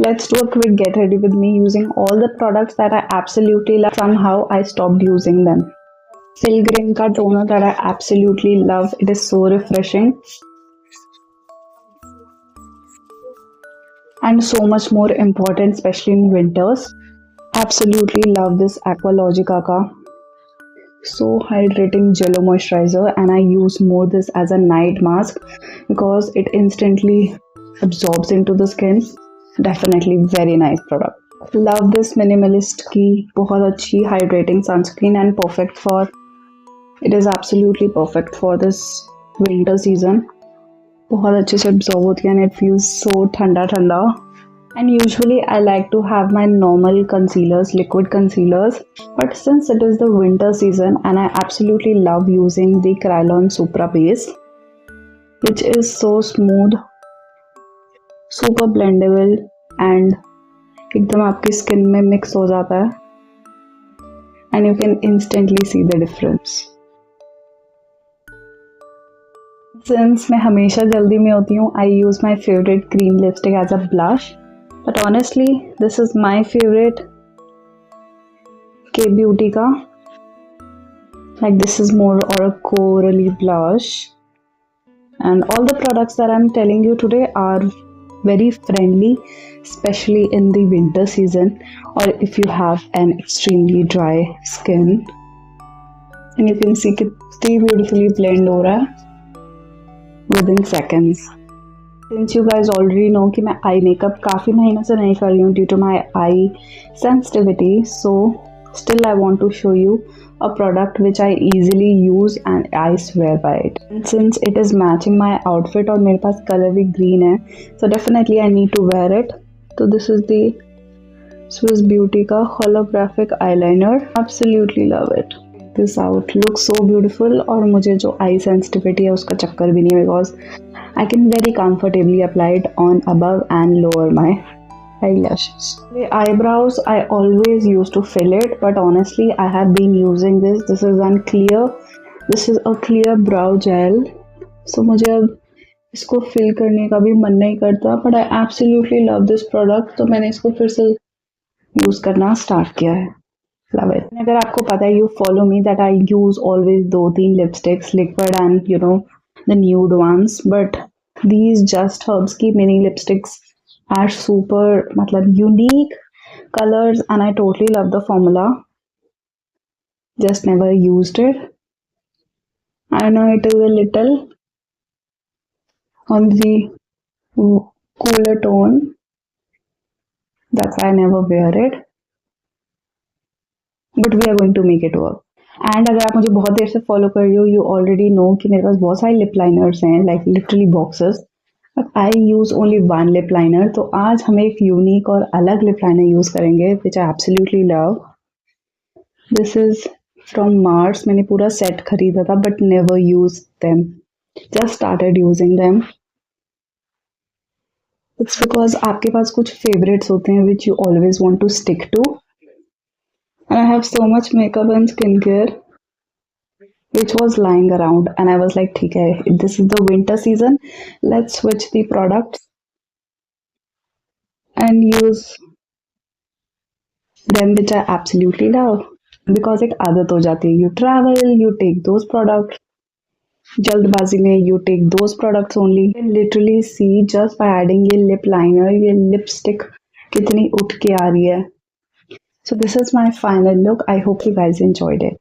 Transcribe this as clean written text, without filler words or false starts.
let's do a quick get ready with me using all the products that I absolutely love. Somehow I stopped using them. Pilgrim ka toner that I absolutely love. It is so refreshing and so much more important, especially in winters. Absolutely love this Aqualogica ka so hydrating jello moisturizer, and I use more this as a night mask because it instantly absorbs into the skin. Definitely very nice product. Love this minimalist की बहुत अच्छी hydrating sunscreen and perfect for, it is absolutely perfect for this winter season. बहुत अच्छे से absorb होती है and it feels so ठंडा ठंडा. And usually I like to have my normal concealers, liquid concealers, but since it is the winter season and I absolutely love using the Kryolan Supra base, which is so smooth, super blendable and एकदम आपकी skin में mix हो जाता है and you can instantly see the difference. Since मैं हमेशा जल्दी में होती हूँ, I use my favorite cream lipstick as a blush. But honestly, this is my favorite K Beauty ka. Like this is more or a corally blush. And all the products that I'm telling you today are very friendly, especially in the winter season or if you have an extremely dry skin. And you can see कितनी beautifully blend हो रहा है within seconds. Since you guys already know कि मैं eye makeup काफ़ी महीनों से नहीं कर रही हूँ due to my eye sensitivity, so still I want to show you a product which I easily use and I swear by it. And since it is matching my outfit और मेरे पास color भी green है, so definitely I need to wear it. So this is the Swiss Beauty का holographic eyeliner. Absolutely love it. This out looks so beautiful और मुझे जो eye sensitivity है उसका चक्कर भी नहीं है because I can very comfortably apply it on above and lower my eyelashes. The eyebrows I always used to fill it, but honestly I have been using this. This is a clear brow gel. So मुझे अब इसको fill करने का भी मन नहीं करता, but I absolutely love this product. तो मैंने इसको फिर से use करना start किया है. Love it. अगर आपको पता है, you follow me that I use always 2-3 lipsticks, liquid and you know the nude ones, but these Just Herbs की mini lipsticks are super मतलब unique colors and I totally love the formula. Just never used it. I know it is a little on the cooler tone, that's why I never wear it, but we are going to make it work. And अगर आप मुझे बहुत देर से follow कर रही हो, you already know कि मेरे पास बहुत सारे लिप लाइनर्स हैं, like literally boxes, but I use only 1 lip liner. तो आज हम एक यूनिक और अलग लिप लाइनर यूज करेंगे which I absolutely love. This is from Mars. मैंने पूरा सेट खरीदा था but never use them, just started using them. It's because आपके पास कुछ फेवरेट्स होते हैं which you always want to stick to. And I have so much makeup and skincare which was lying around and I was like, okay, this is the winter season, let's switch the products and use them which I absolutely love because it आदत हो जाती है. You travel, you take those products, जल्दबाजी में you take those products only. You can literally see just by adding ये lip liner, ये lipstick कितनी उठ के आ रही है. So this is my final look. I hope you guys enjoyed it.